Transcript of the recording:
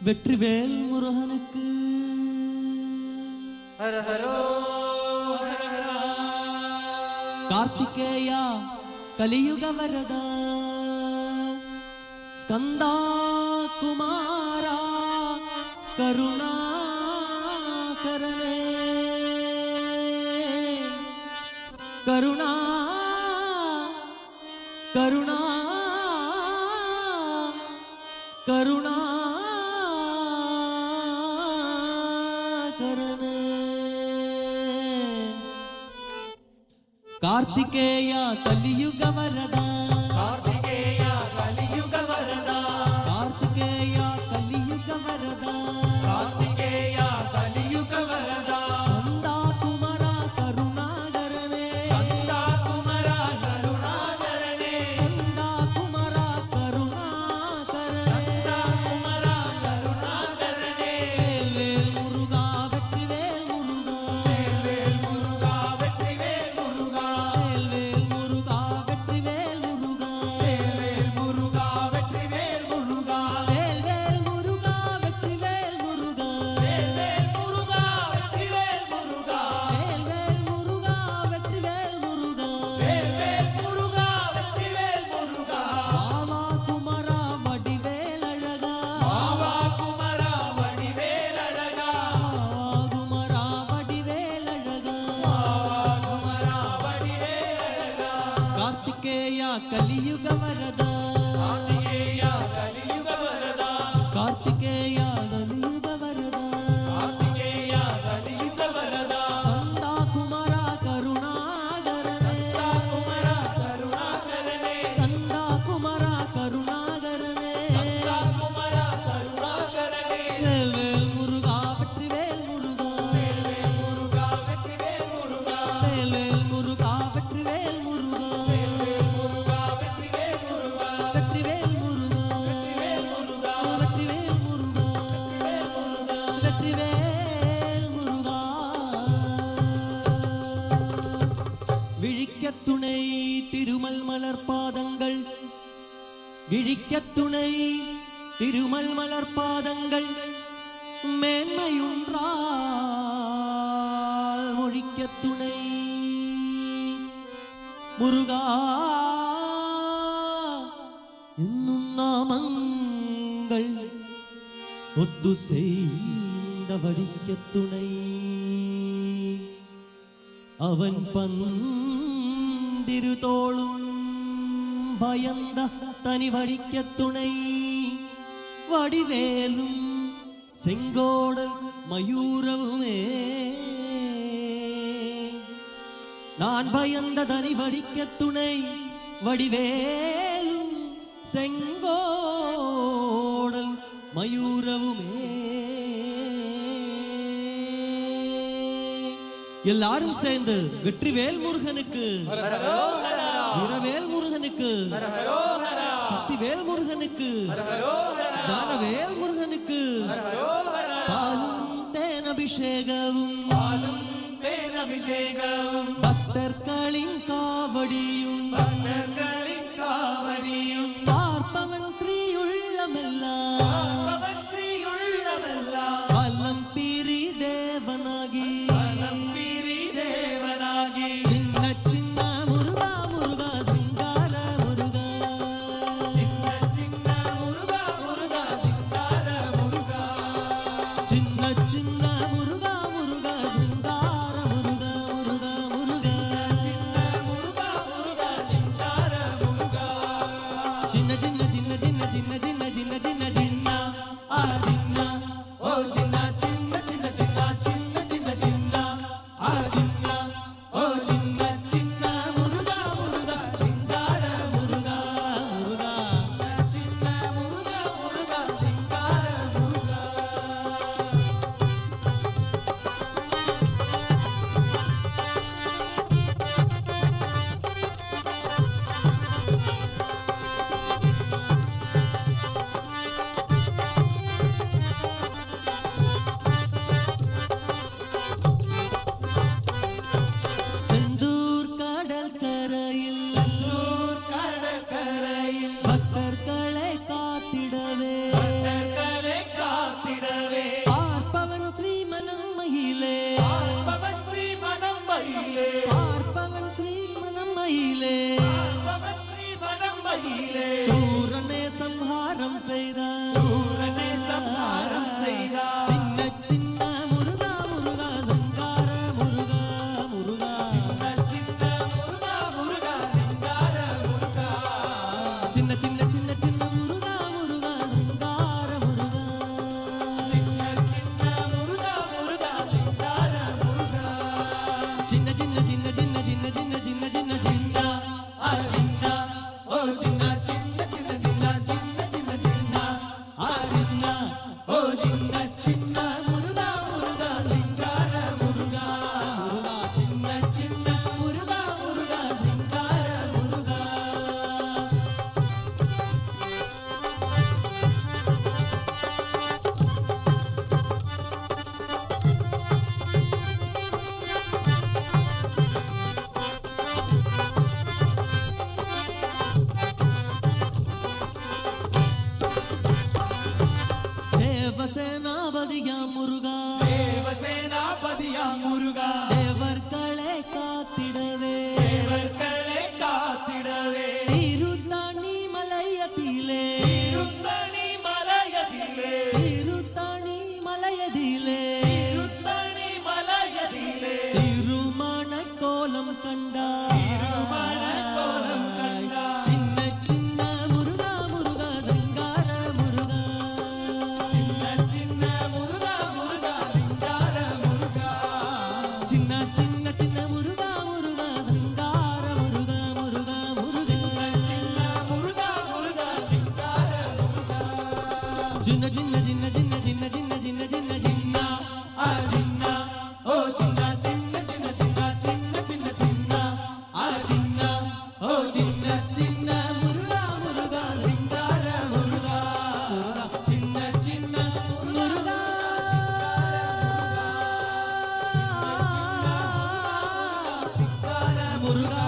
வெற்றிவேல் முருகனுக்கு ஹர ஹரோ ஹர ஹரா. கார்த்திகேயா கலியுக வரதா ஸ்கந்தா குமாரா கருணாகரனே கருணா கருணா கருணா कार्तिकेया कलियुग वरदा कार्तिकेया कलियुग वरदा कार्तिकेया कलियुग वरदा कार्तिकेया कलियुग वरदा स्कंदा कुमारा करुणाकरने स्कंदा कुमारा करुणाकरने स्कंदा कुमारा करुणाकरने स्कंदा कुमारा करुणाकरने वेल मुरुगा वेट्रिवेल मुरुगा वेल मुरुगा वेट्रिवेल मुरुगा वेल मुरुगा वेट्रिवेल मुरुगा वेल मुरुगा वेट्रिवेल मुरुगा वेल मुरुगा वेट्रिवेल मुरुगा वेल मुरुगा वेट्रिवेल मुरुगा वेल मुरुगा वेट्रिवेल मुरुगा वेल मुरुगा वेट्रिवेल मुरुगा बाबा कुमारा वडिवेल अழகா बाबा कुमारा वडिवेल अழகா कुमारा वडिवेल अழகா कुमारा वडिवेल अழகா कार्तिकेया कलियुग वरदा कार्तिकेया कलियुग वरदा कार्तिकेया कलियुग वरदा कार्तिकेया कलियुग वरदा स्कंदा कुमारा करुणाकरने कुमारा करुणाकरने स्कंदा कुमारा करुणाकरने स्कंदा कुमारा करुणाकरने वेल मुरुगा वेट्रिवेल मुरुगा वेल मुरुगा वेट्रिवेल मुरुगा वेल मुरुगा वेट्रिवेल मुरुगा वेल मुरुगा वेट्रिवेल मुरुगा வெற்றிவேல் முருகா वेल मुरुगा வெற்றிவேல் முருகா வெற்றிவேல் முருகா விழிக்க துணை திருமல் மலர் பாதங்கள் விழிக்க துணை திருமல் மலர் பாதங்கள் மேன்மையுன்றால் மொழிக்க துணை முருகா என்னும் நாமங்கள் ஒத்து செய்த வடிக்க துணை அவன் பந்திரு தோளும் பயந்த தனி வடிக்க துணை வடிவேலும் செங்கோடல் மயூரவுமே நான் பயந்த தனி வடிக்க துணை வடிவேலும் செங்கோடல் மயூரவுமே எல்லாரும் சேர்ந்து வெற்றிவேல் முருகனுக்கு வீரவேல் முருகனுக்கு சக்திவேல் முருகனுக்கு ஞானவேல் முருகனுக்கு பாலும் தேன் அபிஷேகமும் தேனபிஷேகம் பக்தர்களின் காவடியும் பக்தர்களின் காவடியும் பார்ப்பவன் ஸ்ரீயுள்ளமெல்லாம் பவற்றியுள்ளமெல்லாம் வல்லம் பிரி தேவனாகி நம்பிரி தேவனாகி சின்ன சின்ன முருகா முருகா சிங்கார முருகா சின்ன சின்ன முருகா முருகா சிங்கார முருகா சின்ன சின்ன முருகா முருகா சிங்கார முருகா முருகா முருகா சின்ன முருகா முருகா சிங்கார செய்தார் சூரனை சம்ஹாரம் செய்தார் சின்ன சின்ன முருகா முருகா சிங்கார முருகா முருகா சின்ன முருகா முருகா சிங்கார முருகா சின்ன சின்ன சின்ன சின்ன முருகா முருகா சிங்கார முருகா சின்ன சின்ன முருகா முருகா சிங்கார முருகா சின்ன சின்ன சின்ன சின்ன சின்ன சின்ன சின்ன சின்ன சின்ன சின்ன ஓ சின்ன சின்ன சின்ன சின்ன சின்ன சின்ன சின்ன சின்ன ஓ சின்ன சின்ன முருகா முருகா சிங்கார முருகா சின்ன சின்ன முருகா முருகா சிங்கார முருகா தேவசேனாபதியா முருகா தேவசேனாபதியா முருகா தேவர்களை காத்திடவே தேவர்களை காத்திடவே திருத்தாணி மலையதிலே திருத்தணி மலையதிலே திருத்தாணி மலையதிலே திருத்தணி மலையதிலே திருமண கோலம் கண்டார் திருமண கோலம் கண்டார் சின்ன சின்ன முருகா முருகா சிங்கார முருகா சின்ன சின்ன முருகா முருகா சிங்கார முருகா சின்ன சின்ன சின்ன முருகா முருகா சிங்கார முருகா முருகா முருகா சின்ன முருகா முருகா சிங்கார முருகா சின்ன சின்ன சின்ன சின்ன சின்ன சின்ன சின்ன சின்ன சின்ன சின்ன ஓ சின்ன சின்ன சின்ன சின்ன சின்ன சின்ன சின்ன சின்ன ஓ சின்ன சின்ன முருகா முருகா சிங்கார முருகா சின்ன சின்ன முருகா சிங்கார முருகா